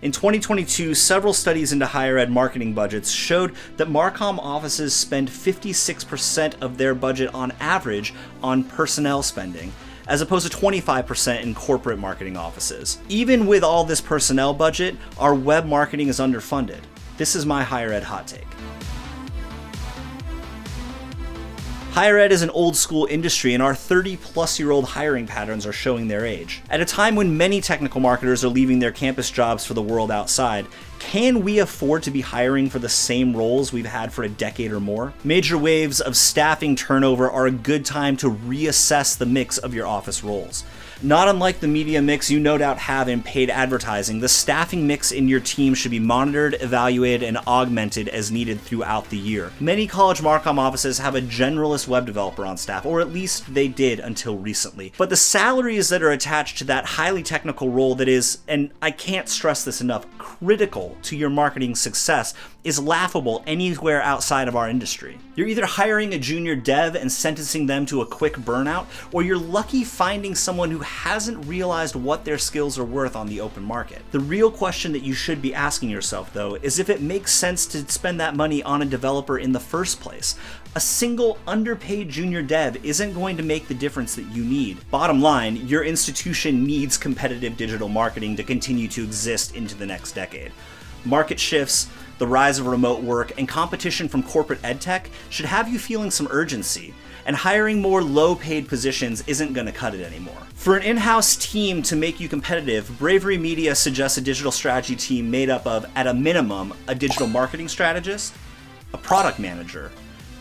In 2022, several studies into higher ed marketing budgets showed that MarComm offices spend 56% of their budget on average on personnel spending, as opposed to 25% in corporate marketing offices. Even with all this personnel budget, our web marketing is underfunded. This is my higher ed hot take. Higher ed is an old school industry, and our 30-plus-year-old hiring patterns are showing their age. At a time when many technical marketers are leaving their campus jobs for the world outside, can we afford to be hiring for the same roles we've had for a decade or more? Major waves of staffing turnover are a good time to reassess the mix of your office roles. Not unlike the media mix you no doubt have in paid advertising, the staffing mix in your team should be monitored, evaluated, and augmented as needed throughout the year. Many college MarComm offices have a generalist web developer on staff, or at least they did until recently. But the salaries that are attached to that highly technical role that is, and I can't stress this enough, critical to your marketing success is laughable anywhere outside of our industry. You're either hiring a junior dev and sentencing them to a quick burnout, or you're lucky finding someone who hasn't realized what their skills are worth on the open market. The real question that you should be asking yourself, though, is if it makes sense to spend that money on a developer in the first place. A single underpaid junior dev isn't going to make the difference that you need. Bottom line, your institution needs competitive digital marketing to continue to exist into the next decade. Market shifts, the rise of remote work, and competition from corporate edtech should have you feeling some urgency, and hiring more low-paid positions isn't going to cut it anymore. For an in-house team to make you competitive, Bravery Media suggests a digital strategy team made up of, at a minimum, a digital marketing strategist, a product manager,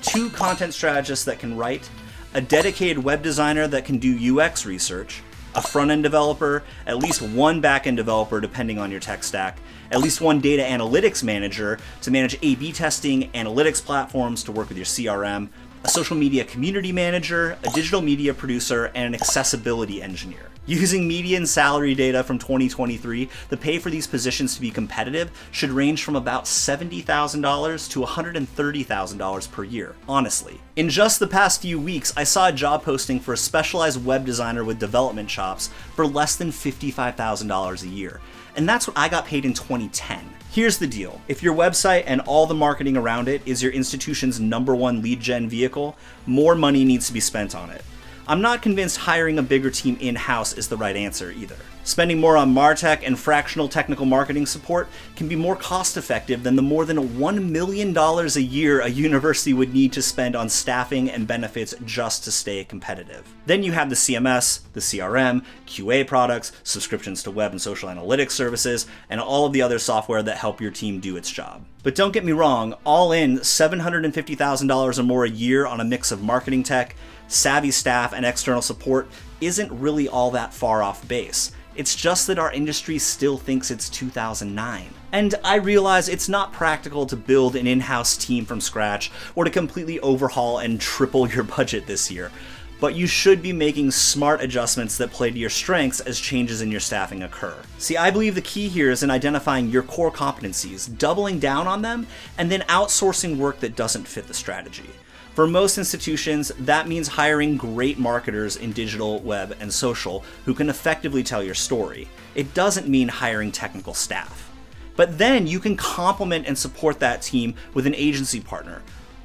2 content strategists that can write, a dedicated web designer that can do UX research, a front-end developer, at least 1 back-end developer depending on your tech stack, at least 1 data analytics manager to manage A/B testing, analytics platforms to work with your CRM, a social media community manager, a digital media producer, and an accessibility engineer. Using median salary data from 2023, the pay for these positions to be competitive should range from about $70,000 to $130,000 per year, honestly. In just the past few weeks, I saw a job posting for a specialized web designer with development chops for less than $55,000 a year. And that's what I got paid in 2010. Here's the deal. If your website and all the marketing around it is your institution's #1 lead gen vehicle, more money needs to be spent on it. I'm not convinced hiring a bigger team in-house is the right answer either. Spending more on MarTech and fractional technical marketing support can be more cost-effective than the more than $1 million a year a university would need to spend on staffing and benefits just to stay competitive. Then you have the CMS, the CRM, QA products, subscriptions to web and social analytics services, and all of the other software that help your team do its job. But don't get me wrong, all in, $750,000 or more a year on a mix of marketing tech, savvy staff, and external support isn't really all that far off base. It's just that our industry still thinks it's 2009. And I realize it's not practical to build an in-house team from scratch or to completely overhaul and triple your budget this year. But you should be making smart adjustments that play to your strengths as changes in your staffing occur. See, I believe the key here is in identifying your core competencies, doubling down on them, and then outsourcing work that doesn't fit the strategy. For most institutions, that means hiring great marketers in digital, web, and social who can effectively tell your story. It doesn't mean hiring technical staff. But then you can complement and support that team with an agency partner,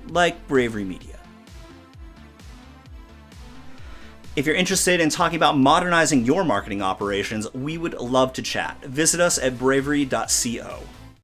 like Bravery Media. If you're interested in talking about modernizing your marketing operations, we would love to chat. Visit us at bravery.co.